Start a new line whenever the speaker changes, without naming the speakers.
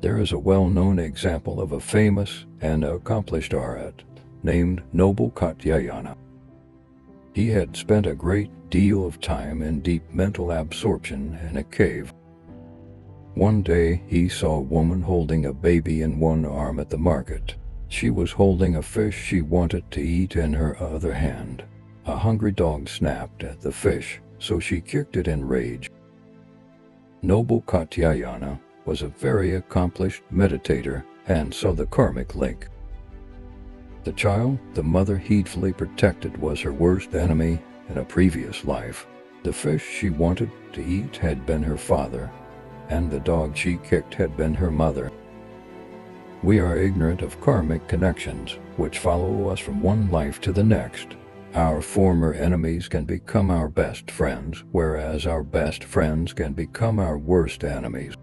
There is a well-known example of a famous and accomplished Arhat named Noble Katyayana. He had spent a great deal of time in deep mental absorption in a cave. One day he saw a woman holding a baby in one arm at the market. She was holding a fish she wanted to eat in her other hand. A hungry dog snapped at the fish, so she kicked it in rage. Noble Katyayana was a very accomplished meditator and saw the karmic link. The child the mother heedfully protected was her worst enemy in a previous life. The fish she wanted to eat had been her father, and the dog she kicked had been her mother. We are ignorant of karmic connections, which follow us from one life to the next. Our former enemies can become our best friends, whereas our best friends can become our worst enemies.